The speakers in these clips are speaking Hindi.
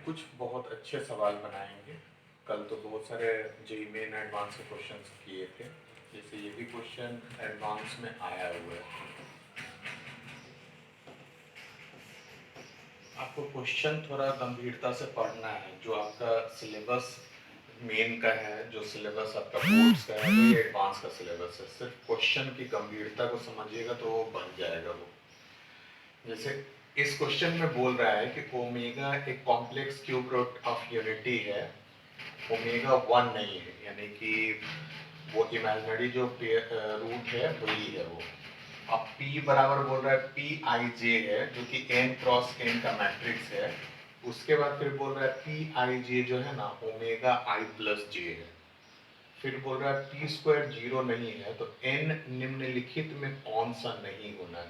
कुछ बहुत अच्छे सवाल बनाएंगे। कल तो बहुत सारे जेईई मेन एडवांस के क्वेश्चंस किए थे, जैसे ये भी क्वेश्चन एडवांस में आया हुआ है। आपको क्वेश्चन थोड़ा गंभीरता से पढ़ना है। जो आपका सिलेबस मेन का है, जो सिलेबस आपका बोर्ड्स का है, वही एडवांस का सिलेबस है। सिर्फ क्वेश्चन की गंभीरता को समझिएगा तो वो बन जाएगा। वो जैसे इस क्वेश्चन में बोल रहा है कि ओमेगा एक complex cube root of unity है, ओमेगा 1 नहीं है, यानी कि वो इमेजिनरी जो रूट है वही है वो। अब P बराबर बोल रहा है पी आई जे है, जो कि n क्रॉस n का मैट्रिक्स है। उसके बाद फिर बोल रहा है पी आई जे जो है ना ओमेगा आई प्लस जे है। फिर बोल रहा है पी स्क्वायर 0 नहीं है, तो n निम्नलिखित में कौन सा नहीं होना,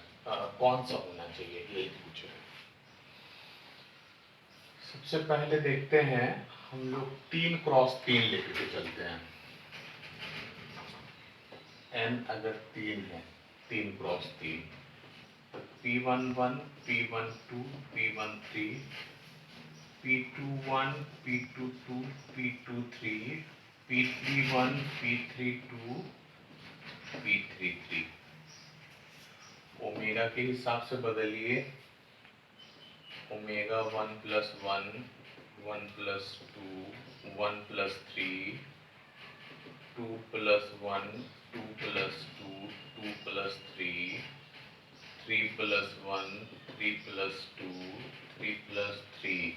कौन सा होना चाहिए, यही पूछ रहे हैं। सबसे पहले देखते हैं, हम लोग 3 क्रॉस 3 लेकर के चलते हैं। n अगर 3 है, 3 क्रॉस 3, तो P11, P12, P13, P21, P22, P23, P31, P32, P33। Omega के हिसाब से बदलिए। Omega 1 plus 1, 1 plus 2, 1 plus 3, 2 plus 1, 2 plus 2, 2 plus 3, 3 plus 1, 3 plus 2, 3 plus 3।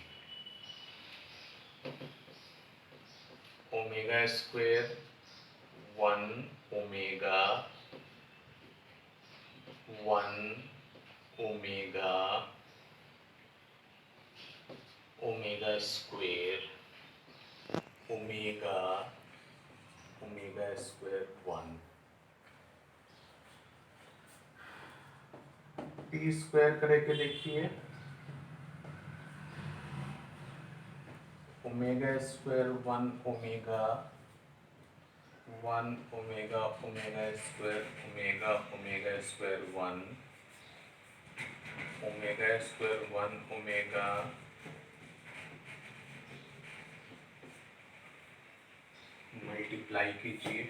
Omega square 1 omega 1 omega omega square omega omega square 1। T square करके देखिए, omega square 1 omega 1 omega omega square omega omega square 1 omega square 1 omega multiply कीजिए,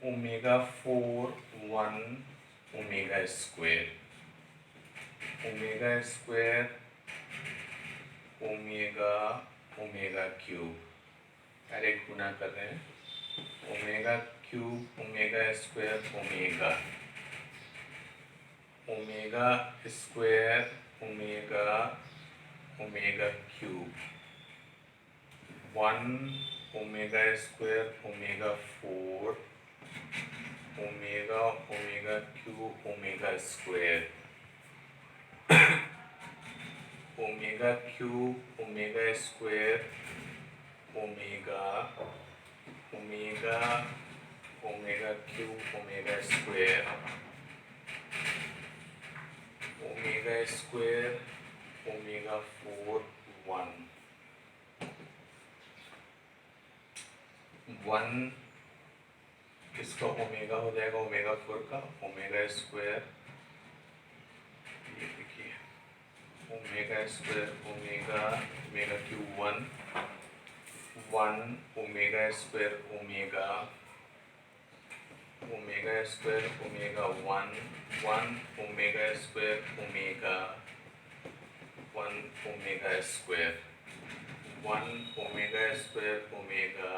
omega 4 1 omega square omega square omega omega cube, direct गुना कर रहे हैं। Omega cube omega square omega omega square omega omega cube 1 omega square omega 4 omega omega cube omega square omega cube omega square omega omega omega cube omega square omega square omega 4 1 इसका ओमेगा हो जाएगा ओमेगा 4 का ओमेगा स्क्वायर, ये देखिए omega square omega omega cube 1 omega square omega omega square omega 1 omega square omega 1 omega square 1 omega square omega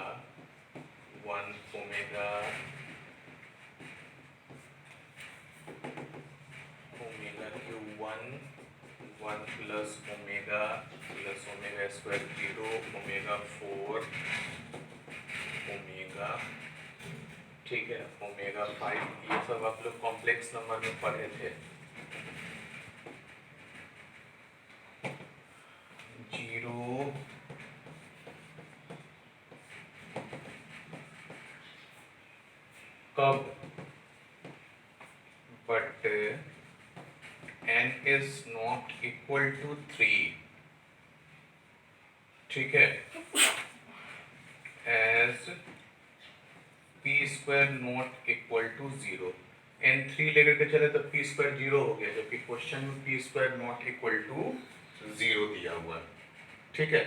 1 omega omega cube 1 plus omega square 0 omega 4 omega, ठीक है, ओमेगा 5। ये सब आप लोग कॉम्प्लेक्स नंबर में पढ़े थे। 0 कब, but n is not equal to 3, ठीक है, as p square not equal to 0। n3 लेकर के चले तो p स्क्वायर 0 हो गया, जबकि क्वेश्चन में p square not equal to 0 दिया हुआ है। ठीक है,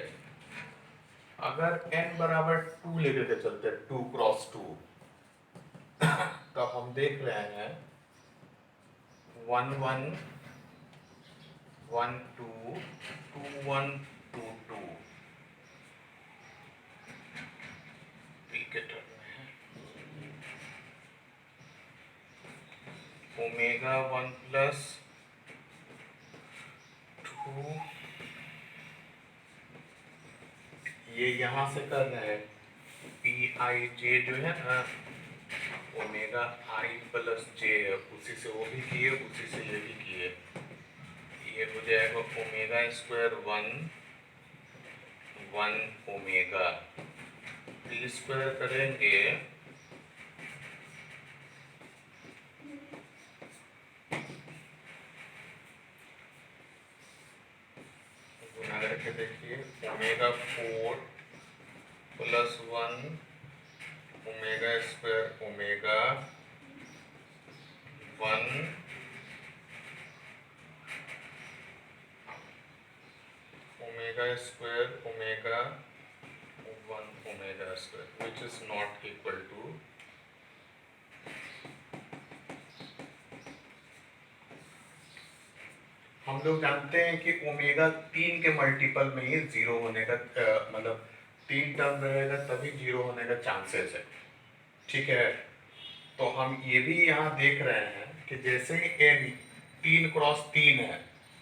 अगर n बराबर 2 लेकर के चलते हैं, 2 क्रॉस 2, तो हम देख रहे हैं 1 1 1 2 2 1 2 2 p के टर्म में है, ओमेगा 1 प्लस 2, ये यहां से कर रहे हैं पी आई जे जो है ना, ओमेगा आई प्लस जे है, उसी से वो भी किए, उसी से ये भी किए, ये हो जाएगा omega square 1 1 omega, P square करेंगे गुना करके देखिए, omega 4 plus 1 omega square omega 1 omega square omega 1 omega square, which is not equal to, हम लोग जानते हैं कि ओमेगा 3 के मल्टीपल में ही 0 होने का मतलब 3 टर्म रहेगा तभी 0 होने का चांसेस है। ठीक है, तो हम ये भी यहाँ देख रहे हैं कि जैसे ही n 3 क्रॉस 3 है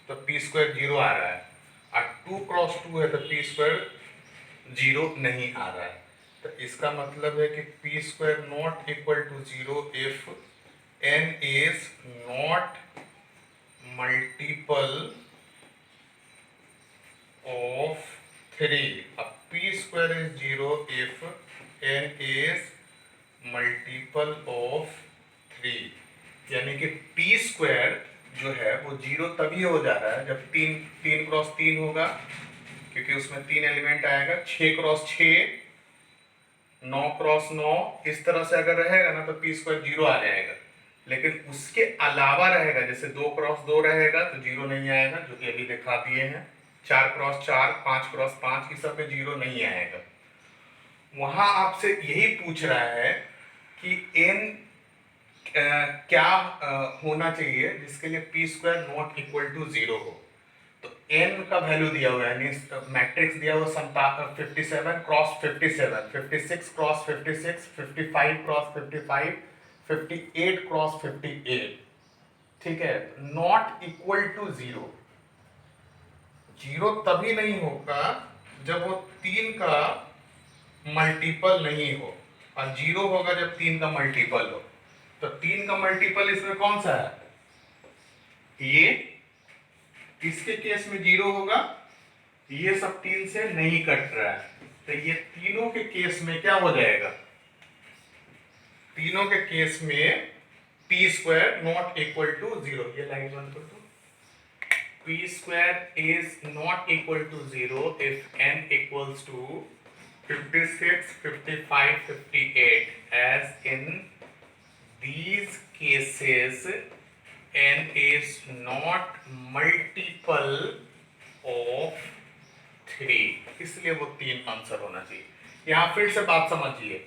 तो p स्क्वायर 0 आ रहा है, और 2 क्रॉस 2 है तो p स्क्वायर 0 नहीं आ रहा है। तो इसका मतलब है कि p square not equal to 0 if n is not multiple of 3. अब p square is 0 if n is multiple of 3, यानी कि p square जो है वो 0 तभी हो जा रहा है जब 3 क्रॉस 3 होगा, क्योंकि उसमें 3 एलिमेंट आएगा, 6 क्रॉस 6, 9 क्रॉस 9, इस तरह से अगर रहेगा ना तो p स्क्वायर 0 आ जाएगा। लेकिन उसके अलावा रहेगा, जैसे 2 क्रॉस 2 रहेगा तो 0 नहीं आएगा, जो कि अभी दिखा दिए हैं, 4 क्रॉस 4, 5 क्रॉस 5, इस सब पे 0 नहीं आएगा। वहां आपसे यही पूछ रहा है कि n क्या होना चाहिए जिसके लिए p square not equal to 0 हो। तो n का वैल्यू दिया हुआ है, यानी मैट्रिक्स दिया हुआ 57 क्रॉस 57, 56 क्रॉस 56, 55 क्रॉस 55, 58 क्रॉस 58। ठीक है, नॉट इक्वल टू 0, 0 तभी नहीं होगा जब वो 3 का मल्टीपल नहीं हो, और 0 होगा जब 3 का मल्टीपल हो। तो 3 का मल्टीपल इसमें कौन सा है, ये, इसके केस में 0 होगा, ये सब 3 से नहीं कट रहा है, तो ये तीनों के केस में क्या हो जाएगा, तीनों के केस में p square not equal to 0, ये लाइन बंद कर दो, p square is not equal to 0 if n equals to 56, 55, 58, as in these cases n is not multiple of 3, इसलिए वो 3 आंसर होना चाहिए। यहां फिर से बात समझिए,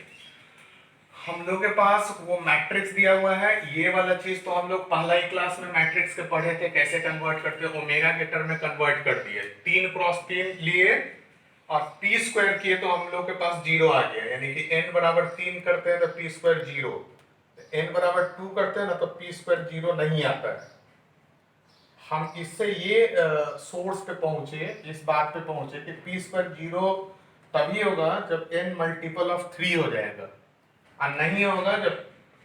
हम लोग के पास वो मैट्रिक्स दिया हुआ है, ये वाला चीज तो हम लोग पहला ही क्लास में मैट्रिक्स के पढ़े थे, कैसे कन्वर्ट करते हैं, ओमेगा के टर्म में कन्वर्ट कर दिए, 3 क्रॉस 3 लिए और p स्क्वायर किए तो हम लोग के पास 0 आ गया, यानी कि n बराबर 3 करते हैं तो p स्क्वायर 0, n बराबर 2 करते हैं ना तो p स्क्वायर 0 नहीं आता है। हम इससे ये सोर्स पे पहुंचे, इस बात पे पहुंचे कि p स्क्वायर 0 तभी होगा जब n मल्टीपल ऑफ 3 हो जाएगा, और नहीं होगा जब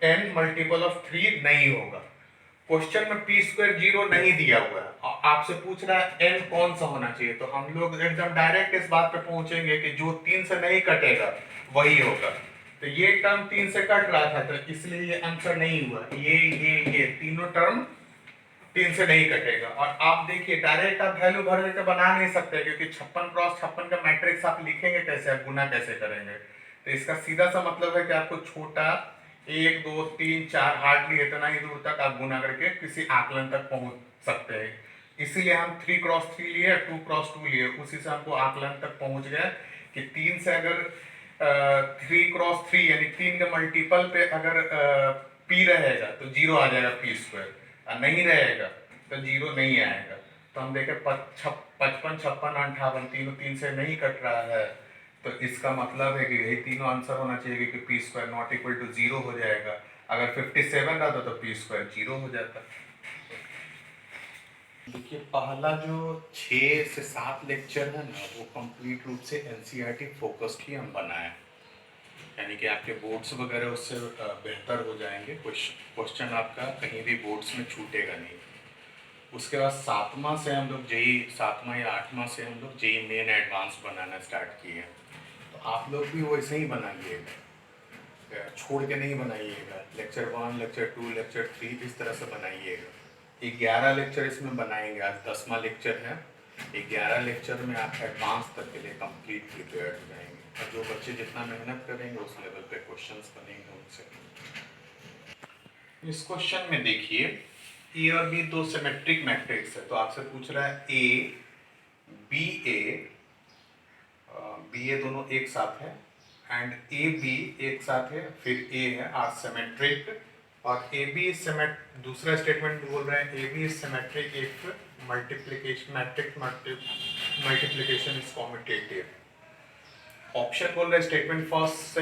n मल्टीपल ऑफ 3 नहीं होगा। क्वेश्चन में p स्क्वायर 0 नहीं दिया हुआ है और आपसे पूछ रहा है n कौन सा होना चाहिए, तो हम लोग एकदम डायरेक्ट इस बात पे पहुंचेंगे कि जो 3 से नहीं कटेगा वही होगा। तो ये टर्म 3 से कट रहा था तो इसलिए ये आंसर नहीं हुआ, ये तीनों टर्म 3 से नहीं कटेगा। और आप देखिए डायरेक्ट आप वैल्यू भर देकर बना नहीं सकते, क्योंकि 56 क्रॉस 56 का मैट्रिक्स आप लिखेंगे कैसे, आप गुना कैसे करेंगे। तो इसका सीधा सा मतलब है कि आपको छोटा 1 2 3 4 हार्डली इतना ही दूर तक आप गुना करके किसी आकलन तक पहुंच सकते हैं। इसीलिए हम 3x3 लिए, 2x2 लिए, उसी से हमको आकलन तक पहुंच गए कि 3 से अगर 3x3 यानी 3 के मल्टीपल पे अगर p रहेगा तो 0 आ जाएगा p², और नहीं रहेगा तो 0 नहीं आएगा। तो हम देखें 55 56 58 तीनों 3 से नहीं कट रहा है, तो इसका मतलब है कि यही तीनों आंसर होना चाहिए कि p² नॉट इक्वल टू 0 हो जाएगा। अगर 57 रहता तो p² 0 हो जाता। देखिए पहला जो 6 से 7 लेक्चर है ना, वो कंप्लीट रूप से एनसीईआरटी फोकस्ड ही हम बनाए, यानी कि आपके बोर्ड्स वगैरह उससे बेहतर हो जाएंगे, क्वेश्चन आपका कहीं भी बोर्ड्स में छूटेगा नहीं। उसके बाद 7वां से हम लोग जेई 7वां या 8वां से हम लोग जेई मेन एडवांस बनाना स्टार्ट किए। तो आप लोग भी वैसे ही बनाइएगा, छोड़ के नहीं बनाइएगा। लेक्चर 1 लेक्चर 2 लेक्चर 3 इस तरह से बनाइएगा। 11 लेक्चर इसमें बनाएंगे, आज 10वां लेक्चर है। 11 लेक्चर में आप एडवांस तक के लिए कंप्लीट प्रिपेयर हो जाएंगे, और जो बच्चे जितना मेहनत करेंगे उस लेवल पे क्वेश्चंस बनेंगे उनसे। इस क्वेश्चन में देखिए ए और बी दो सिमेट्रिक मैट्रिक्स है, तो आपसे पूछ रहा है ए बी ए दोनों एक साथ है, एंड ए बी एक साथ है, फिर ए है, आर सिमेट्रिक, और ए बी दूसरा स्टेटमेंट बोल रहा है A B is symmetric if multiplication matrix multiplication is commutative. Option बोल रहा है स्टेटमेंट फर्स्ट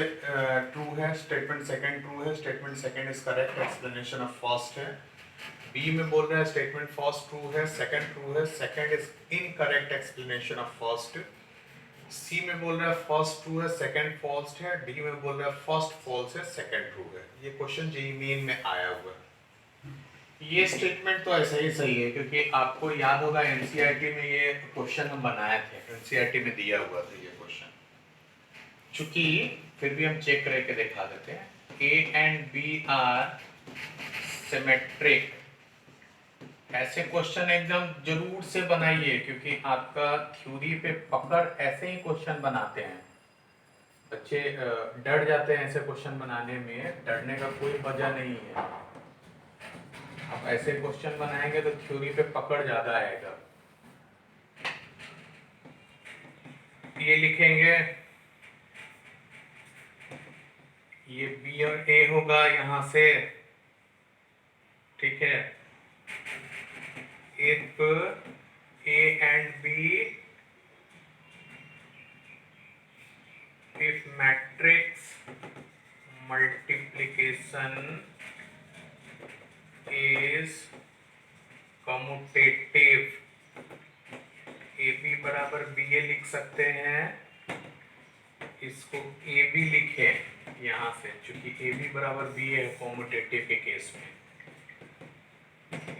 ट्रू है, स्टेटमेंट सेकंड ट्रू है, statement second is correct explanation of first है। बी में बोल रहा है स्टेटमेंट फर्स्ट ट्रू है, सेकंड ट्रू है, second is incorrect explanation of first. C में बोल रहा है फर्स्ट ट्रू है, सेकंड फॉल्स है। डी में बोल रहा है फर्स्ट फॉल्स है, सेकंड ट्रू है। ये क्वेश्चन जेईई मेन में आया हुआ है। ये स्टेटमेंट तो ऐसा ही सही है, क्योंकि आपको याद होगा एनसीईआरटी में ये क्वेश्चन हम बनाए थे, एनसीईआरटी में दिया हुआ था ये क्वेश्चन। चूंकि फिर भी हम चेक करके दिखा देते हैं, A and B are symmetric, ऐसे क्वेश्चन एकदम जरूर से बनाइए, क्योंकि आपका थ्योरी पे पकड़ ऐसे ही क्वेश्चन बनाते हैं। बच्चे डर जाते हैं ऐसे क्वेश्चन बनाने में, डरने का कोई वजह नहीं है। आप ऐसे क्वेश्चन बनाएंगे तो थ्योरी पे पकड़ ज्यादा आएगा। ये लिखेंगे, ये बी और ए होगा यहां से, ठीक है। if A and B, if matrix multiplication is commutative, AB बराबर BA लिख सकते हैं, इसको AB लिखे यहां से, चूंकि AB बराबर BA है कॉम्यूटेटिव के केस में,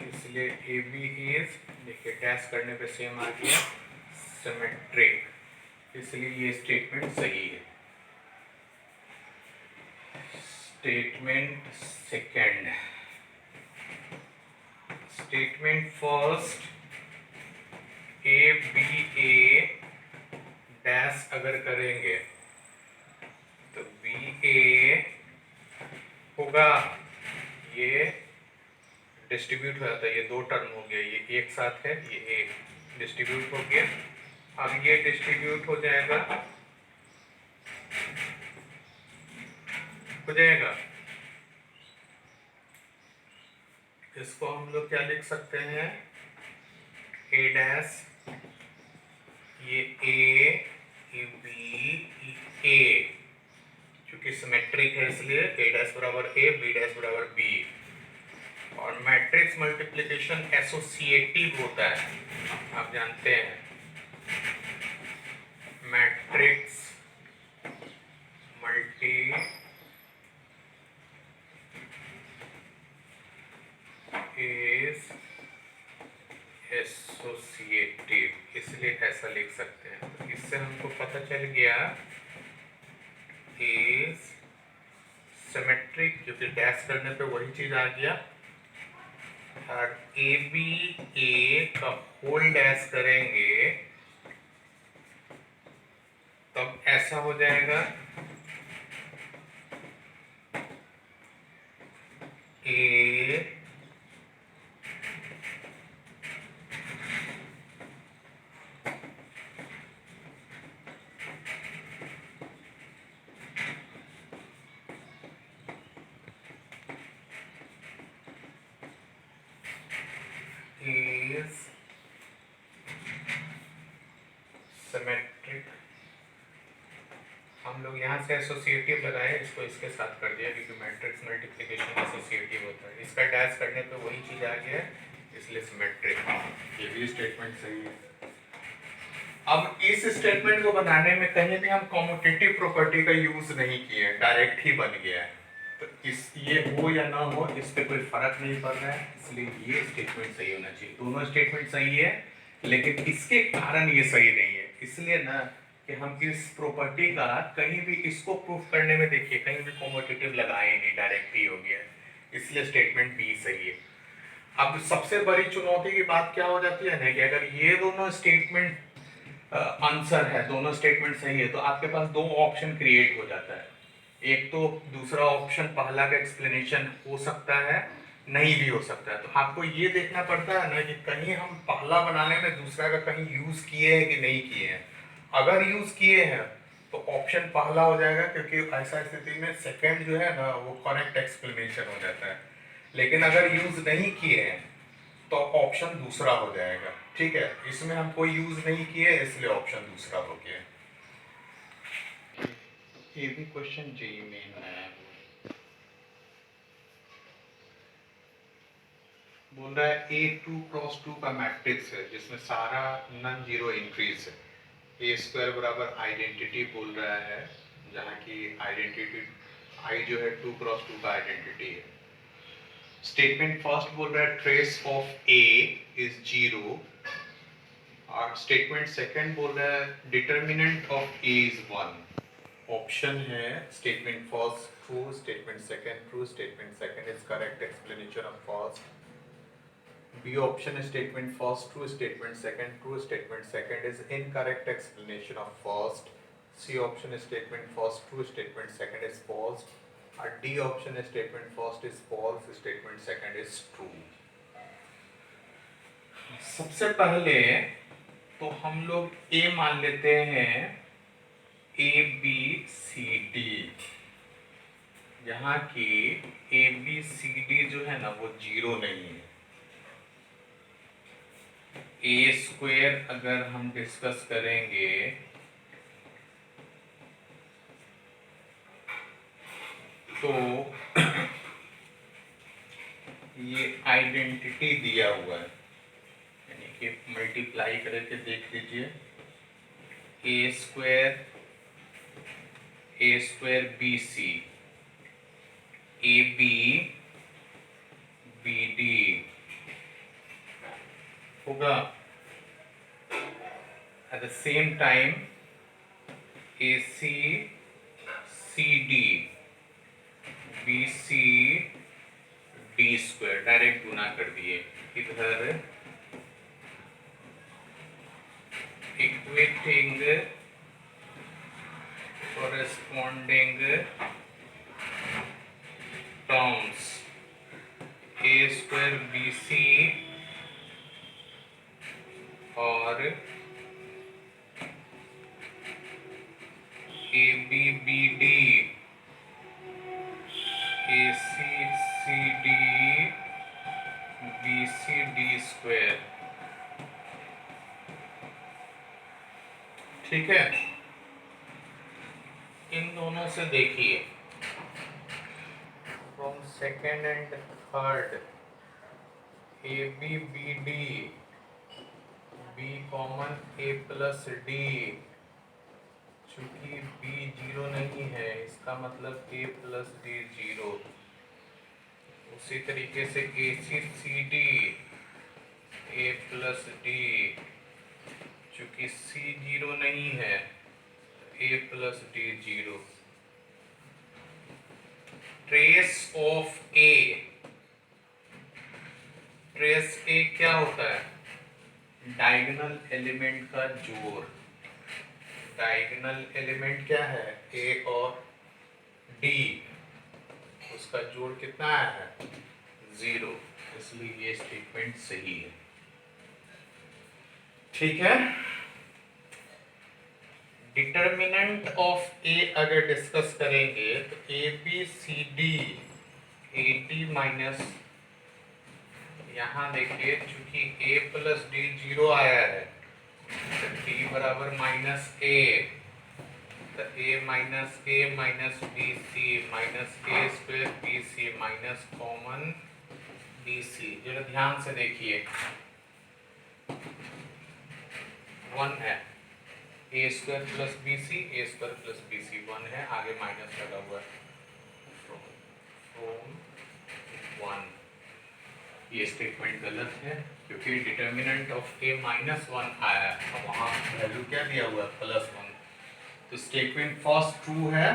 इसलिए ए बी इज, देखिए डैश करने पे सेम आ गया, सिमेट्रिक, इसलिए ये स्टेटमेंट सही है। Statement second, statement first, A B A dash अगर करेंगे तो बी ए होगा, ये डिस्ट्रीब्यूट हो जाता है, ये दो टर्म हो गया, ये एक साथ है, ये एक डिस्ट्रीब्यूट हो गया। अब ये डिस्ट्रीब्यूट हो जाएगा, इसको हम लोग क्या लिख सकते हैं, ए डैश, ये ए बी ए, क्योंकि सिमेट्रिक है इसलिए ए डैश बराबर ए, बी डैश बराबर बी। और मैट्रिक्स मल्टीप्लिकेशन एसोसिएटिव होता है, आप जानते हैं, मैट्रिक्स मल्टीप्लिकेशन इज एसोसिएटिव, इसलिए ऐसा लिख सकते हैं। तो इससे हमको पता चल गया इज सिमेट्रिक, क्योंकि डैश करने पे वही चीज आ गया। और ए बी ए का होल डैश करेंगे तब ऐसा हो जाएगा, ए is सिमेट्रिक। हम लोग यहाँ से एसोसिएटिव लगाए, इसको इसके साथ कर दिया क्योंकि मैट्रिक्स मल्टीप्लिकेशन एसोसिएटिव होता है। इसका डैश करने पे वही चीज आ गया है, इसलिए सिमेट्रिक। ये भी स्टेटमेंट सही है। अब इस स्टेटमेंट को बनाने में कहीं भी हम कॉम्यूटेटिव प्रॉपर्टी का यूज नहीं किए, डायरेक्ट ही बन गया है। तो इस ये हो या ना हो इस पे कोई फर्क नहीं पड़ रहा है, इसलिए ये स्टेटमेंट सही होना चाहिए। दोनों स्टेटमेंट सही है, लेकिन इसके कारण ये सही नहीं है। इसलिए ना कि हम इस प्रॉपर्टी का कहीं भी इसको प्रूफ करने में देखिए कहीं भी कॉम्यूटेटिव लगाए नहीं, डायरेक्ट ही हो गया, इसलिए स्टेटमेंट बी सही है। अब सबसे बड़ी चुनौती की बात क्या हो जाती है ना कि अगर ये दोनों स्टेटमेंट आंसर है, दोनों स्टेटमेंट सही है, तो आपके पास दो ऑप्शन क्रिएट हो जाता है। एक तो दूसरा ऑप्शन पहला का एक्सप्लेनेशन हो सकता है, नहीं भी हो सकता है। तो आपको ये देखना पड़ता है ना कि कहीं हम पहला बनाने में दूसरा का कहीं यूज किए हैं कि नहीं किए हैं। अगर यूज किए हैं तो ऑप्शन पहला हो जाएगा, क्योंकि ऐसा स्थिति में सेकंड जो है ना वो करेक्ट एक्सप्लेनेशन हो जाता है। लेकिन अगर यूज नहीं किए हैं तो ऑप्शन दूसरा हो जाएगा। ठीक है, इसमें हम कोई यूज नहीं किए इसलिए ऑप्शन दूसरा हो गया। ये भी क्वेश्चन जेईई मेन में है। बोल रहा है A2 × 2 का मैट्रिक्स है जिसमें सारा नन जीरो इंक्रीज है। ए स्क्वायर बराबर आइडेंटिटी बोल रहा है, जहाँ की आइडेंटिटी आई जो है 2 × 2 का आइडेंटिटी है। स्टेटमेंट फर्स्ट बोल रहा है ट्रेस ऑफ ए इज 0, और स्टेटमेंट सेकंड बोल रहा है determinant of A is 1। Option है statement first true, statement second true, statement second is correct explanation of first. B option है statement first true, statement second true, statement second is incorrect explanation of first. C option है statement first true, statement second is false, और डी ऑप्शन है statement first is false, statement second is true. सबसे पहले तो हम लोग ए मान लेते हैं ए बी सी डी, यहाँ की ए बी सी डी जो है ना वो 0 नहीं है। ए स्क्वायर अगर हम डिस्कस करेंगे तो ये आइडेंटिटी दिया हुआ है, यानी कि मल्टीप्लाई करके देख लीजिए। A square B C, a B B d होगा। At the same time a c c d b C d square, direct गुना कर दिए इधर, equating corresponding terms a square bc और ab bd ac cd bc d square. ठीक है, इन दोनों से देखिए from second and third A B B D, B common A plus D, चूंकि बी 0 नहीं है इसका मतलब ए प्लस डी 0। उसी तरीके से a c c d a plus D, चूंकि सी 0 नहीं है a plus d 0। Trace of A, trace A क्या होता है? डायगोनल एलिमेंट का जोड़। डायगोनल एलिमेंट क्या है? ए और डी, उसका जोड़ कितना है? 0, इसलिए ये स्टेटमेंट सही है। ठीक है, डिटर्मिनेंट ऑफ ए अगर डिस्कस करेंगे तो ए बी सी डी 80 माइनस, यहाँ देखिए चूंकि a प्लस डी 0 आया है तो d बराबर माइनस ए, तो a minus B C minus A square B C minus common B C. जरा ध्यान से देखिए, 1 है, A square plus B C, A square plus B C 1 है, आगे माइनस लगा हुआ है, फ्रॉम 1। ये स्टेटमेंट गलत है क्योंकि डिटर्मिनेंट ऑफ ए माइनस 1 आया है, वहाँ वैल्यू क्या दिया हुआ है प्लस 1, तो स्टेटमेंट फर्स्ट ट्रू है,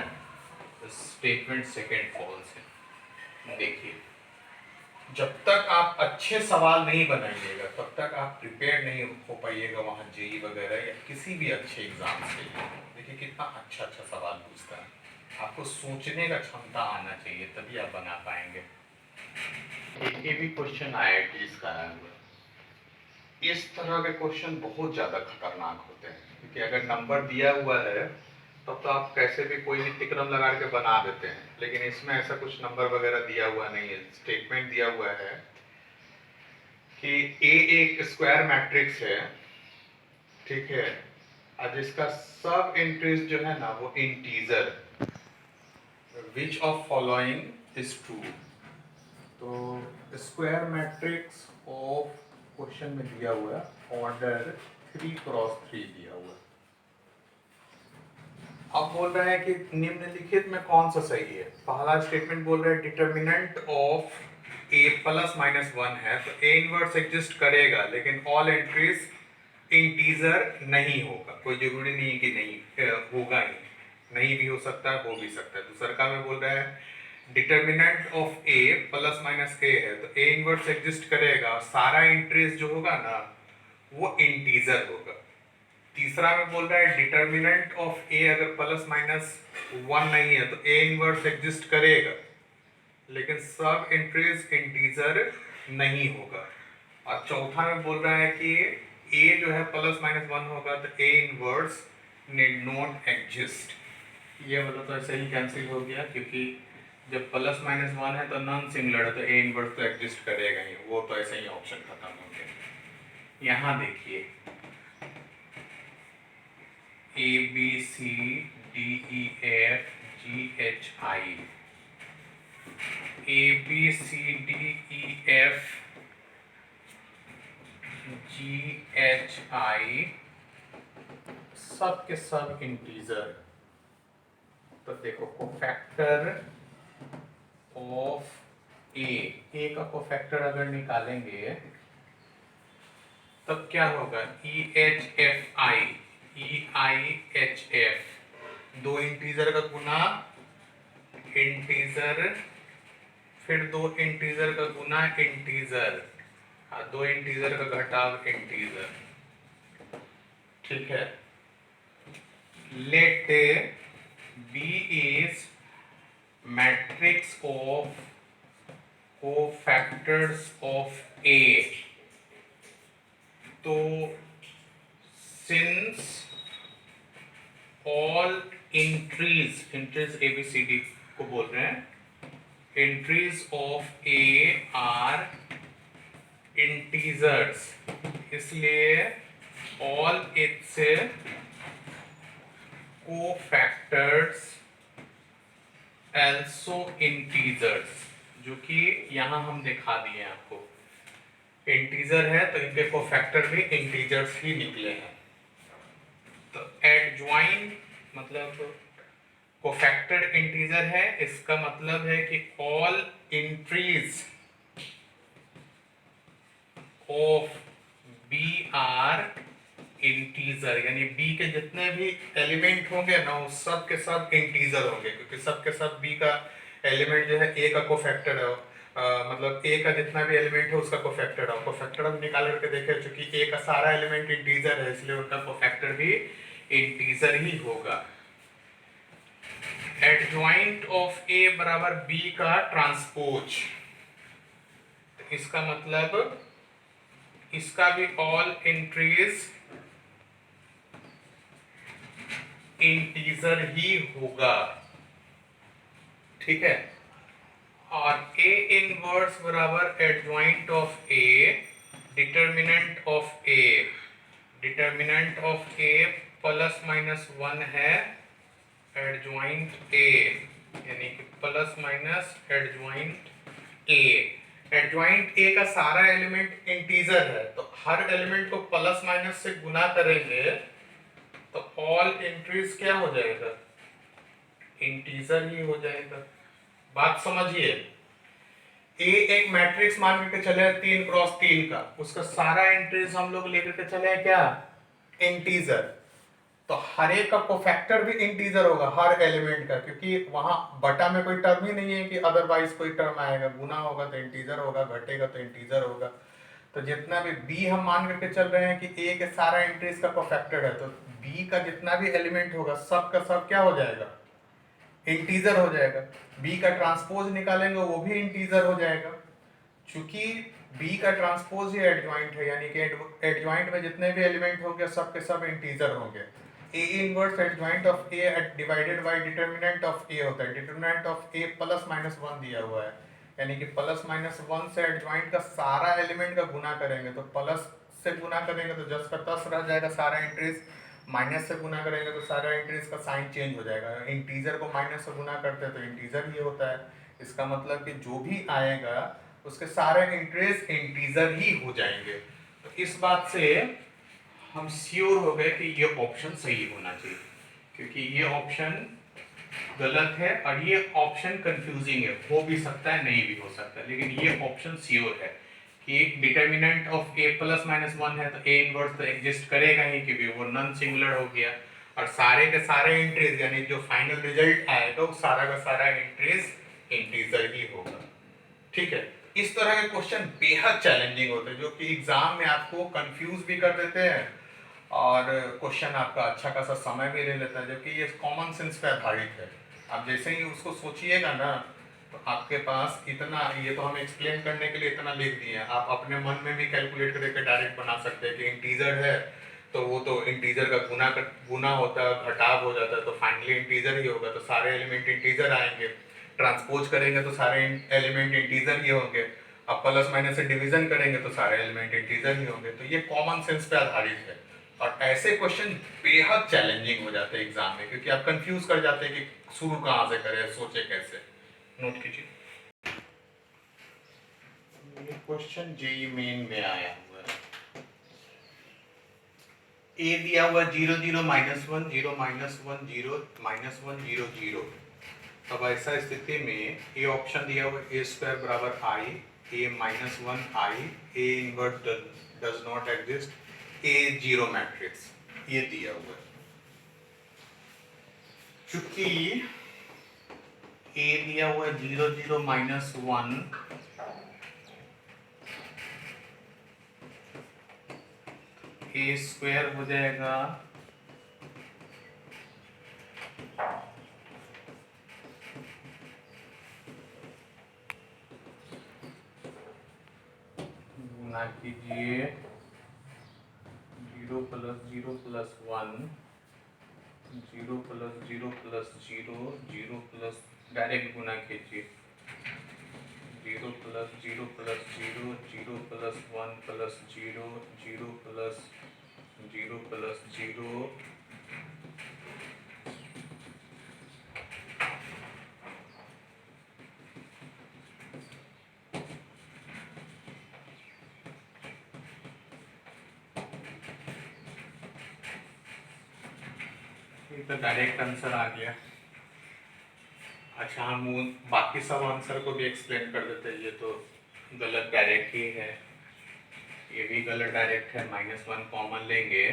तो स्टेटमेंट सेकंड फॉल्स है। देखिए, जब तक आप अच्छे सवाल नहीं बनाइएगा तब तक आप प्रिपेयर नहीं हो पाइएगा वहाँ जेई वगैरह या किसी भी अच्छे एग्जाम के लिए। देखिए कितना अच्छा अच्छा सवाल पूछता है, आपको सोचने का क्षमता आना चाहिए तभी आप बना पाएंगे। ये भी क्वेश्चन IITs का आया हुआ, इस तरह के क्वेश्चन बहुत ज़्यादा खतरनाक होते हैं क्योंकि अगर नंबर दिया हुआ है तब तो आप कैसे भी कोई भी तिक्रम लगा के बना देते हैं, लेकिन इसमें ऐसा कुछ नंबर वगैरह दिया हुआ नहीं है। स्टेटमेंट दिया हुआ है कि ए एक स्क्वायर मैट्रिक्स है, ठीक है, और जिसका सब एंट्रीज जो है ना वो integer, which of following is true. तो स्क्वायर मैट्रिक्स ऑफ क्वेश्चन में दिया हुआ है ऑर्डर 3x3 दिया हुआ है। अब बोल रहे हैं कि निम्नलिखित में कौन सा सही है। पहला स्टेटमेंट बोल रहा है determinant of A plus minus 1 है तो ए इनवर्स एग्जिस्ट करेगा लेकिन ऑल एंट्रीज इंटीजर नहीं होगा। कोई जरूरी नहीं कि नहीं होगा ही, नहीं भी हो सकता है, हो भी सकता है। दूसरा का में बोल रहा है determinant of A plus minus A है तो ए इनवर्स एग्जिस्ट करेगा, सारा इंट्रीज जो होगा ना वो इंटीजर होगा। तीसरा में बोल रहा है डिटर्मिनेंट ऑफ ए अगर प्लस माइनस 1 नहीं है तो ए इनवर्स एग्जिस्ट करेगा लेकिन सब इंट्रीज इंटीजर नहीं होगा। और चौथा में बोल रहा है कि ए जो है प्लस माइनस 1 होगा तो A inverse need not exist. ये वाला तो ऐसे ही कैंसिल हो गया क्योंकि जब प्लस माइनस 1 है तो नॉन सिंगुलर है तो ए इनवर्स तो एग्जिस्ट करेगा ही, वो तो ऐसे ही ऑप्शन खत्म हो गया। यहाँ देखिए A B C D E F G H I, A B C D E F G H I सब के सब इंटीजर। तो देखो कोफैक्टर ऑफ ए का कोफैक्टर अगर निकालेंगे तब क्या होगा, E H F I, E I H F, दो इंटीजर का गुना इंटीजर, फिर दो इंटीजर का गुना इंटीजर, दो इंटीजर का घटाव इंटीजर। ठीक है, let B is matrix of cofactors of A. तो since all entries, entries A B C D को बोल रहे हैं, entries of A are integers, इसलिए all its cofactors also integers, जो कि यहाँ हम दिखा दिए आपको। इंटीजर है तो इनके कोफैक्टर भी इंटीजर्स ही निकले हैं। तो एडजॉइन मतलब कोफैक्टर इंटीजर है, इसका मतलब है कि all entries of B are integer, यानी बी के जितने भी एलिमेंट होंगे ना वो सब के सब इंटीजर होंगे क्योंकि सब के सब बी का एलिमेंट जो है ए का कोफैक्टर है। मतलब ए का जितना भी एलिमेंट है उसका कोफैक्टर है। कोफैक्टर हम निकाल करके देखे, चूंकि ए का सारा एलिमेंट इंटीजर है इसलिए उनका कोफैक्टर भी इंटीजर ही होगा। एडजॉइंट ऑफ ए बराबर बी का ट्रांसपोज, इसका मतलब इसका भी ऑल एंट्रीज इंटीजर ही होगा, ठीक है। और ए इनवर्स बराबर adjoint of A, determinant of A plus minus 1 है एडजॉइंट ए, यानी कि plus minus adjoint A. Adjoint A का सारा एलिमेंट इंटीजर है, तो हर एलिमेंट को प्लस माइनस से गुना करेंगे तो ऑल एंट्रीज क्या हो जाएगा, इंटीजर ही हो जाएगा। बात समझिए, ए एक मैट्रिक्स मान के चले 3 क्रॉस 3 का, उसका सारा एंट्रीज हम लोग लेकर के चले क्या, इंटीजर। तो हर एक का कोफैक्टर भी इंटीजर होगा हर एलिमेंट का, क्योंकि वहां बटा में कोई टर्म ही नहीं है कि अदरवाइज कोई टर्म आएगा, गुना होगा तो इंटीजर होगा, घटेगा तो इंटीजर होगा। तो जितना भी बी हम मान करके चल रहे हैं कि ए के सारा एंट्रीज का कोफैक्टर है, तो बी का जितना भी एलिमेंट होगा सब का सब क्या हो जाएगा, इंटीजर हो जाएगा। बी का ट्रांसपोज निकालेंगे वो भी इंटीजर हो जाएगा, क्योंकि बी का ट्रांसपोज ही एडजॉइंट है, यानी कि एडजॉइंट में जितने भी एलिमेंट होंगे सब के सब इंटीजर होंगे। A inverse adjoint of A divided by determinant of A होता है, determinant of A plus minus 1 दिया हुआ है, यानी कि प्लस माइनस 1 से एडजॉइंट का सारा एलिमेंट का गुना करेंगे, तो प्लस से गुना करेंगे तो 10 का 10 रह जाएगा सारा एंट्रीज, माइनस से गुना करेंगे तो सारा एंट्रीज का साइन चेंज हो जाएगा। इंटीजर को माइनस से गुना करते हैं तो इंटीजर ही होता है, इसका मतलब कि जो भी आएगा उसके सारे एंट्रीज इंटीजर ही हो जाएंगे। तो इस बात से हम श्योर हो गए कि ये ऑप्शन सही होना चाहिए, क्योंकि ये ऑप्शन गलत है और ये ऑप्शन कंफ्यूजिंग है, हो भी सकता है नहीं भी हो सकता है, लेकिन ये ऑप्शन श्योर है कि determinant of A plus minus 1 है तो ए इनवर्स तो एग्जिस्ट करेगा ही, क्योंकि वो नॉन सिंगुलर हो गया, और सारे के सारे एंट्रीज यानी जो फाइनल रिजल्ट आएगा वो सारा का सारा एंट्रीज इंटीजर ही होगा, ठीक है। इस तरह के क्वेश्चन बेहद चैलेंजिंग होते हैं, जो कि एग्जाम में आपको कंफ्यूज भी कर देते हैं और क्वेश्चन आपका अच्छा खासा समय भी ले लेता है, जबकि ये कॉमन सेंस पे आधारित है। आप जैसे ही उसको सोचिएगा ना, तो आपके पास इतना, ये तो हम एक्सप्लेन करने के लिए इतना लिख दिए, आप अपने मन में भी कैलकुलेट करके डायरेक्ट बना सकते हैं कि इंटीजर है तो वो तो इंटीजर का गुना होता है, घटाव हो जाता है, तो फाइनली इंटीजर ही होगा, तो सारे एलिमेंट इंटीजर आएंगे। ट्रांसपोज करेंगे तो सारे एलिमेंट इंटीजर ही होंगे, अब प्लस माइनस से डिवीजन करेंगे तो सारे एलिमेंट इंटीजर ही होंगे। तो ये कॉमन सेंस पे आधारित है, और ऐसे क्वेश्चन बेहद चैलेंजिंग हो जाते हैं एग्जाम में, क्योंकि आप कंफ्यूज कर जाते हैं कि शुरू कहाँ से करें, सोचे कैसे। नोट कीजिए, ये क्वेश्चन जेईई मेन में आया हुआ है। ए दिया हुआ 0 0 -1 0 -1 0 -1 0 0। अब ऐसा स्थिति में ए ऑप्शन दिया हुआ ए स्क्वायर बराबर I, A -1 I, A inverse does not exist, A zero matrix, ये दिया हुआ है। चूंकि ए दिया हुआ 0 0 -1, ए स्क्वायर हो जाएगा गुना कीजिए 0 + 0 + 1, 0 + 0 + 0, 0 प्लस डायरेक्ट गुना कीजिए 0 + 0 + 0, 0 + 1 + 0, 0 + 0 + 0, ये तो डायरेक्ट आंसर आ गया। अच्छा, हम बाकी सब आंसर को भी एक्सप्लेन कर देते हैं। ये तो गलत डायरेक्ट ही है, ये भी गलत डायरेक्ट है, -1 कॉमन लेंगे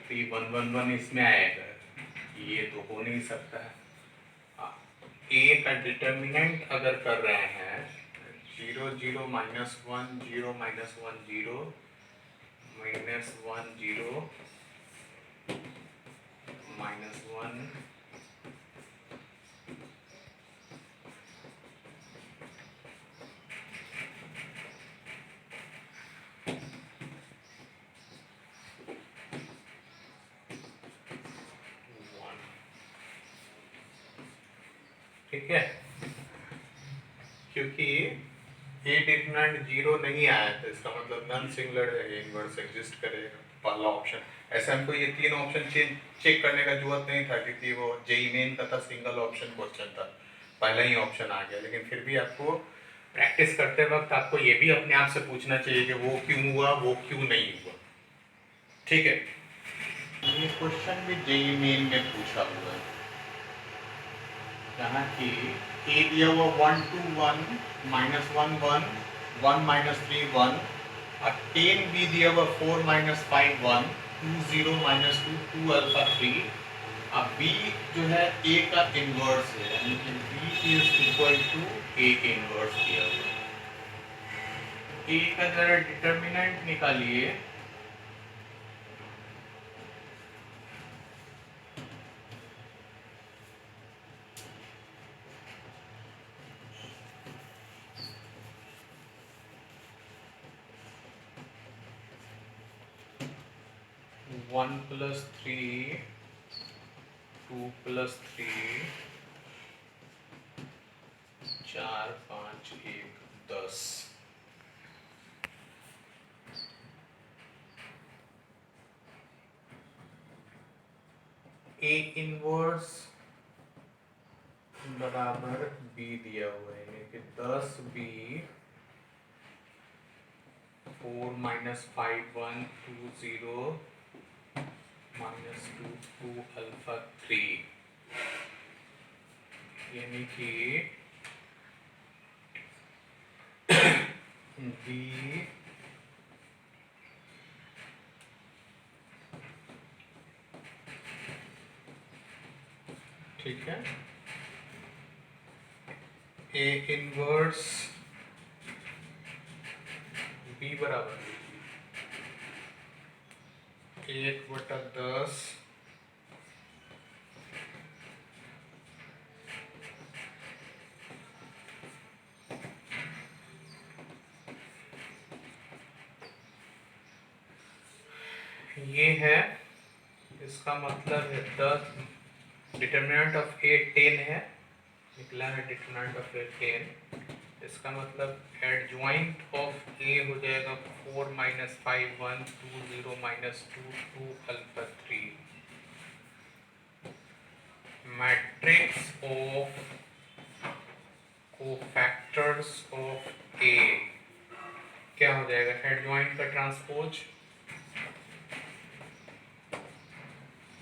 तो ये 1 1 1 इसमें आएगा, ये तो हो नहीं सकता है। ए का डिटर्मिनेंट अगर कर रहे हैं 0 0 -1 0 -1 0 -1 0 -1, ठीक है, क्योंकि ए डिटरमिनेंट 0 नहीं आया तो इसका मतलब नॉन सिंगुलर है, ये इनवर्स एग्जिस्ट करेगा। पहला ऑप्शन, ऐसे हमको ये तीन ऑप्शन चेक करने का जरूरत नहीं था क्योंकि वो जेईई मेन का था, सिंगल ऑप्शन क्वेश्चन था, पहला ही ऑप्शन आ गया। लेकिन फिर भी आपको प्रैक्टिस करते वक्त आपको ये भी अपने आप से पूछना चाहिए कि वो क्यों हुआ, वो क्यों नहीं हुआ। ठीक है, ये क्वेश्चन भी जेईई मेन में पूछा हुआ है, जहाँ की ए दिया हुआ 1 2 1 -1 1 1 -3 1, और 10 बी दिया हुआ 4 -5 1 2 0 -2 2 अल्फा 3। अब बी जो है ए का इनवर्स है, यानी कि बी इज इक्वल टू ए के इनवर्स दिया हुआ है। ए का जरा डिटर्मिनेंट निकालिए। One plus three, 2 plus 3, 4 5 1 10। A inverse बराबर बी दिया हुआ है, यानी कि 10 बी 4 -5 1 2 0 -2 2 अल्फा 3, यानी कि बी ठीक है, ए इनवर्स बी बराबर 1/10 ये है, इसका मतलब है 10, डिटर्मिनेंट ऑफ ए 10 है, निकला है डिटर्मिनेंट ऑफ ए 10। इसका मतलब एडजॉइंट ऑफ ए हो जाएगा 4 -5 1 2 0 -2 2 alpha 3। Matrix of cofactors of A क्या हो जाएगा, एडजॉइंट का ट्रांसपोज।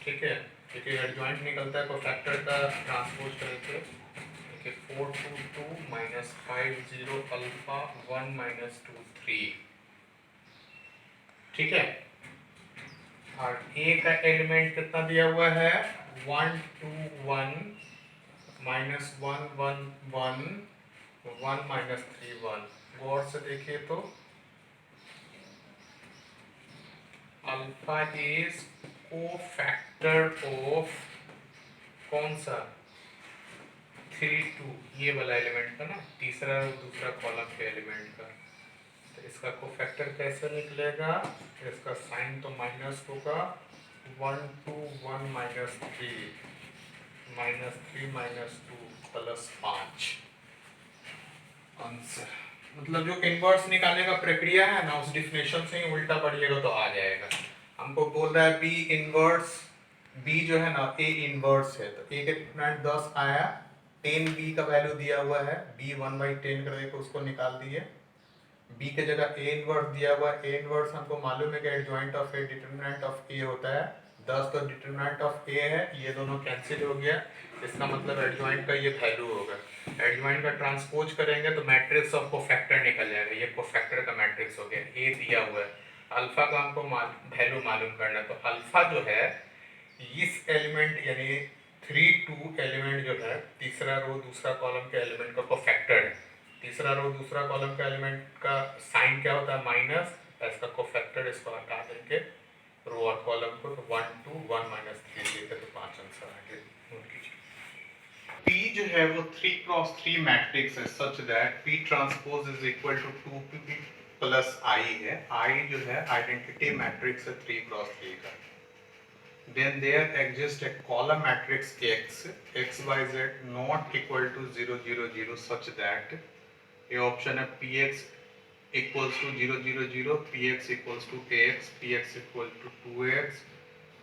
ठीक है, क्योंकि एडजॉइंट निकलता है कोफैक्टर का ट्रांसपोज करके, 4 2 2 -5 0 अल्फा 1 -2 3। ठीक है, और ए का एलिमेंट कितना दिया हुआ है, 1 2 1 -1 1 1 1 -3 1। गौर से देखिए तो अल्फा इज कोफैक्टर ऑफ कौन सा, 3 2, ये वाला एलिमेंट का ना, तीसरा और दूसरा कॉलम के एलिमेंट का। तो इसका कोफैक्टर कैसे निकलेगा, इसका साइन तो माइनस होगा, 1 2 1 -3 -2 +5 आंसर। मतलब जो इनवर्स निकालने का प्रक्रिया है ना, उस डिफिनेशन से ही उल्टा पढ़िएगा तो आ जाएगा। हमको बोल रहा है बी इनवर्स, बी जो है ना ए इनवर्स है, तो ए के डिटरमिनेंट 10 आया, 10 बी का वैल्यू दिया हुआ है, बी 1/10 कर देकर उसको निकाल दिए। बी के जगह ए इनवर्स दिया हुआ है, ए इनवर्स हमको मालूम है कि adjoint of A determinant of A होता है 10, तो डिटरमिनेंट ऑफ ए है, ये दोनों कैंसिल हो गया, इसका मतलब एडजॉइंट का ये वैल्यू होगा। एडजॉइंट का ट्रांसपोज करेंगे तो मैट्रिक्स ऑफ कोफैक्टर निकल जाएगा, ये कोफैक्टर का मैट्रिक्स हो गया, ए दिया हुआ है। अल्फा का हमको वैल्यू मालूम करना है, तो अल्फा जो है इस एलिमेंट यानी 3 2 एलिमेंट जो है, तीसरा रो दूसरा कॉलम के एलिमेंट का कोफैक्टर है। तीसरा रो दूसरा कॉलम का एलिमेंट का साइन क्या होता है, माइनस, इसका कोफैक्टर, इसको हटा देंगे रो और कॉलम को, तो 1 2 1 -3 लेते तो 5 आंसर आगे नोट कीजिए। P जो है वो 3x3 मैट्रिक्स है such that P transpose is equal to 2P plus I है। I जो है आइडेंटिटी मैट्रिक्स है 3x3 का। then there exists a column matrix x y z not equal to 0 0 0 such that ये ऑप्शन है px equals to 0 0 0, px equals to ax, px equal to 2x,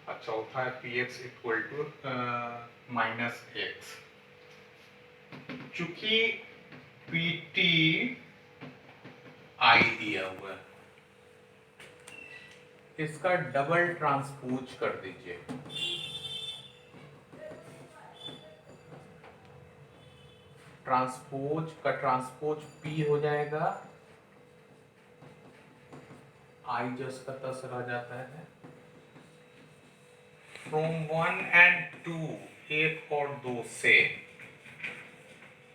और चौथा है px equal to minus x। चूंकि pt I दिया हुआ है, इसका डबल ट्रांसपोज कर दीजिए। ट्रांसपोज का ट्रांसपोज p हो जाएगा, I जस्ट का तस रह जाता है। फ्रॉम 1 and 2, 1 और 2 से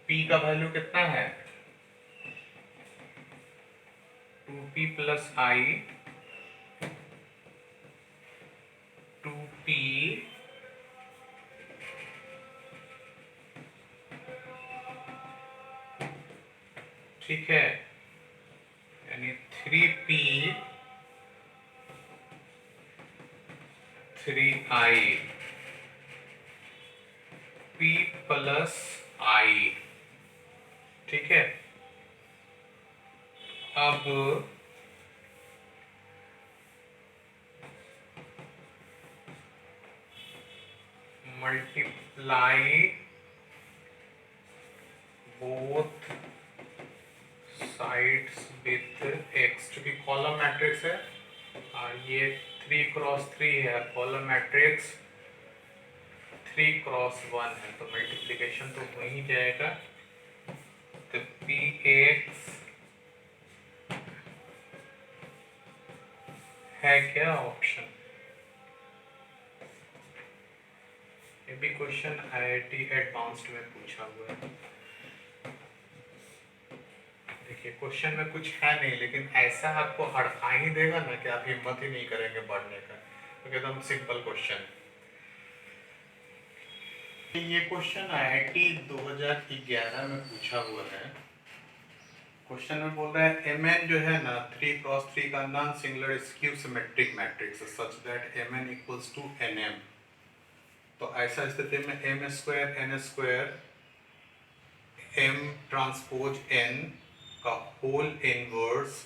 p का वैल्यू कितना है 2p प्लस i, 2p ठीक है, यानी 3p 3i, p plus i, ठीक है। अब multiply both sides with x, चूंकि कॉलम मैट्रिक्स है और ये 3 क्रॉस 3 है, कॉलम मैट्रिक्स 3 क्रॉस 1 है, तो मल्टीप्लिकेशन तो हो ही जाएगा। तो px है क्या ऑप्शन, ये भी क्वेश्चन IIT एडवांस्ड में पूछा हुआ है। देखिए क्वेश्चन में कुछ है नहीं, लेकिन ऐसा आपको हड़का ही देगा ना कि आप हिम्मत ही नहीं करेंगे पढ़ने का, तो एकदम सिंपल क्वेश्चन। ये क्वेश्चन IIT 2011 में पूछा हुआ है। क्वेश्चन में बोल रहा है Mn जो है ना 3 क्रॉस 3 का non singular skew symmetric matrix such that Mn equals to Nm। तो ऐसा स्थिति में m square n square m transpose n का होल इनवर्स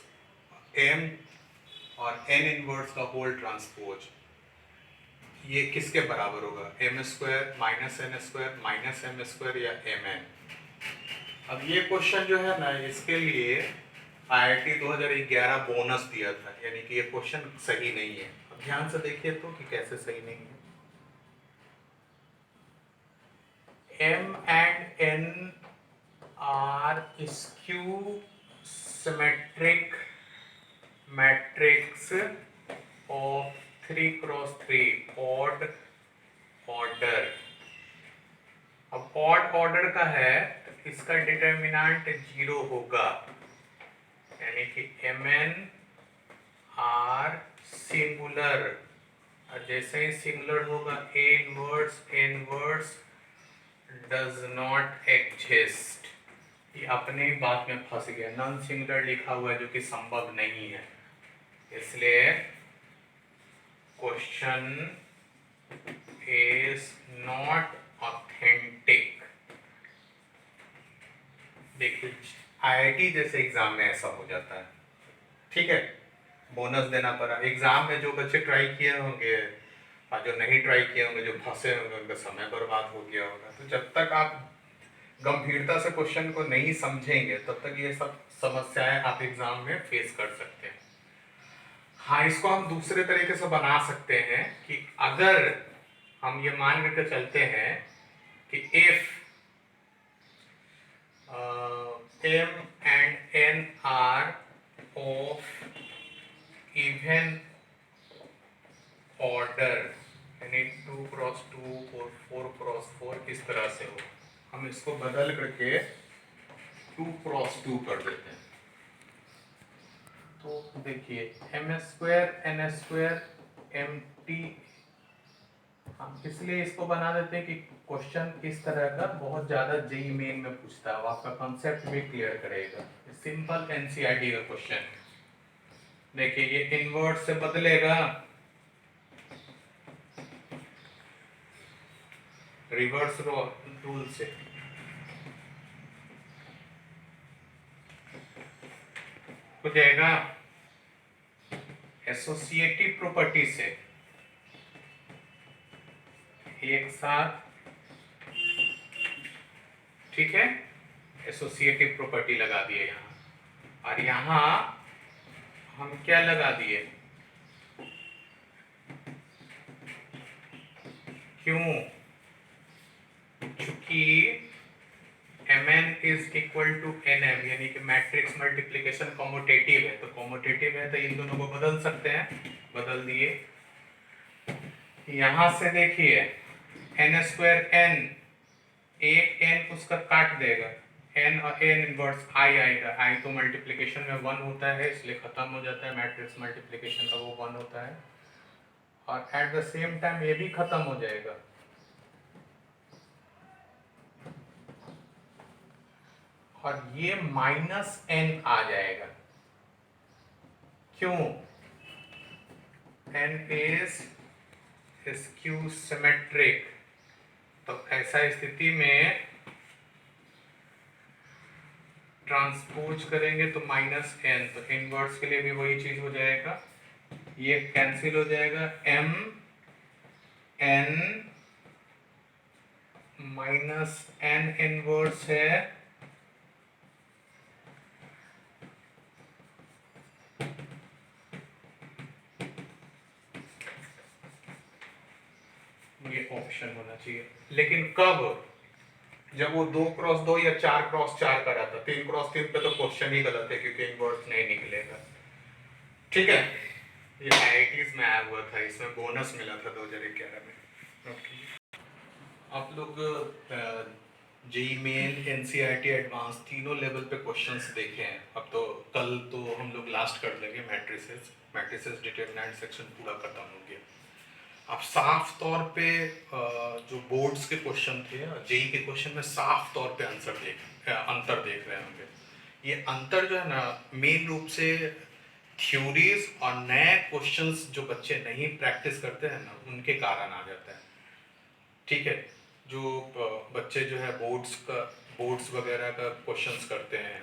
m और n इनवर्स का होल ट्रांसपोज, ये किसके बराबर होगा m square minus n square minus m square या mn। अब ये क्वेश्चन जो है ना, इसके लिए IIT 2011 बोनस दिया था, यानी कि ये क्वेश्चन सही नहीं है। अब ध्यान से देखिए तो कि कैसे सही नहीं है। m and n are skew symmetric matrix of 3 cross 3 odd order। अब odd order का है तो इसका डिटर्मिनेंट 0 होगा, यानी कि mn आर सिंगुलर, और जैसे ही सिंगुलर होगा a inverse does not exist. ये अपने ही बात में फंस गया, नॉन सिंगुलर लिखा हुआ है जो कि संभव नहीं है, इसलिए क्वेश्चन इज नॉट ऑथेंटिक। देखिए IIT जैसे एग्जाम में ऐसा हो जाता है, ठीक है, बोनस देना पड़ा। एग्जाम में जो बच्चे ट्राई किए होंगे और जो नहीं ट्राई किए होंगे, जो फंसे होंगे, उनका समय बर्बाद हो गया होगा। तो जब तक आप गंभीरता से क्वेश्चन को नहीं समझेंगे तब तक ये सब समस्याएं आप एग्जाम में फेस कर सकते हैं। हाँ, इसको हम दूसरे तरीके से बना सकते हैं कि अगर हम ये मान करके चलते हैं कि if m and n are of even order, यानी 2 क्रॉस 2 और 4 क्रॉस 4 इस तरह से हो, हम इसको बदल करके 2 क्रॉस 2 कर देते हैं। तो देखिए m square n square mt, हम इसलिए इसको बना देते हैं कि क्वेश्चन इस तरह का बहुत ज़्यादा जेईई मेन में पूछता है, आपका कॉन्सेप्ट भी क्लियर करेगा। सिंपल NCERT का क्वेश्चन, देखिए ये इनवर्स से बदलेगा रिवर्स रूल से हो जाएगा एसोसिएटिव प्रॉपर्टी से एक साथ, ठीक है, एसोसिएटिव प्रॉपर्टी लगा दिए यहां, और यहां हम क्या लगा दिए, क्यों, चूंकि mn is equal to nm, यानी कि मैट्रिक्स मल्टीप्लिकेशन कॉम्यूटेटिव है, तो कॉम्यूटेटिव है तो इन दोनों को बदल सकते हैं, बदल दिए। यहां से देखिए n स्क्वायर n, एक n उसका काट देगा, n और n इनवर्स i आएगा, i तो मल्टीप्लिकेशन में 1 होता है इसलिए खत्म हो जाता है, मैट्रिक्स मल्टीप्लिकेशन का वो 1 होता है, और एट द सेम टाइम ये भी खत्म हो जाएगा, और ये माइनस n आ जाएगा, क्यों, n इज स्क्यू सिमेट्रिक, तो ऐसा स्थिति में ट्रांसपोज करेंगे तो माइनस n, तो इनवर्स के लिए भी वही चीज हो जाएगा, ये कैंसिल हो जाएगा, m n minus n inverse है, ये ऑप्शन होना चाहिए, लेकिन कब, जब वो 2x2 या 4x4 का रहता, 3x3 पे तो क्वेश्चन ही गलत है क्योंकि इनवर्स नहीं निकलेगा, ठीक है, ये आईआईटीज में आया हुआ था, इसमें बोनस मिला था 2011 में। आप लोग जेई मेन, एनसीईआरटी एडवांस तीनों लेवल पे क्वेश्चंस देखे हैं, अब तो कल तो हम लोग लास्ट कर लेंगे मैट्रिसेस डिटरमिनेंट सेक्शन पूरा खत्म हो गया। अब साफ तौर पे जो बोर्ड्स के क्वेश्चन थे, जेई के क्वेश्चन में साफ तौर पे अंतर देख रहे होंगे। ये अंतर जो है ना, मेन रूप से थ्योरीज और नए क्वेश्चंस जो बच्चे नहीं प्रैक्टिस करते हैं ना, उनके कारण आ जाता है, ठीक है। जो बच्चे जो है बोर्ड्स वगैरह का क्वेश्चंस करते हैं,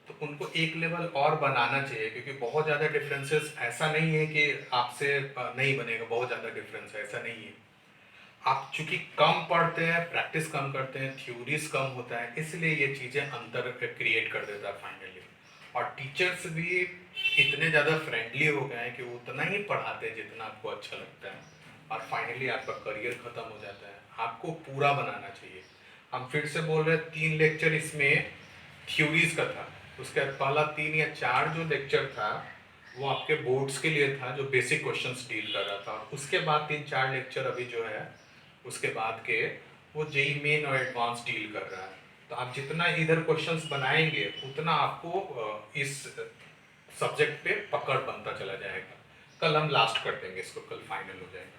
तो उनको एक लेवल और बनाना चाहिए, क्योंकि बहुत ज़्यादा डिफरेंसेस, ऐसा नहीं है कि आपसे नहीं बनेगा, बहुत ज़्यादा डिफरेंस है, ऐसा नहीं है। आप चूंकि कम पढ़ते हैं, प्रैक्टिस कम करते हैं, थ्योरीज कम होता है, इसलिए ये चीज़ें अंतर क्रिएट कर देता है फाइनली। और टीचर्स भी इतने ज़्यादा फ्रेंडली हो गए हैं कि वो उतना ही पढ़ाते हैं जितना आपको अच्छा लगता है, और फाइनली आपका करियर ख़त्म हो जाता है। आपको पूरा बनाना चाहिए। हम फिर से बोल रहे हैं, 3 लेक्चर इसमें थ्योरीज का था, उसके बाद पहला 3 या 4 जो लेक्चर था वो आपके बोर्ड्स के लिए था, जो बेसिक क्वेश्चंस डील कर रहा था, और उसके बाद 3-4 लेक्चर अभी जो है उसके बाद के वो जेई मेन और एडवांस डील कर रहा है। तो आप जितना इधर क्वेश्चंस बनाएंगे उतना आपको इस सब्जेक्ट पे पकड़ बनता चला जाएगा। कल हम लास्ट कर देंगे इसको, कल फाइनल हो जाएगा।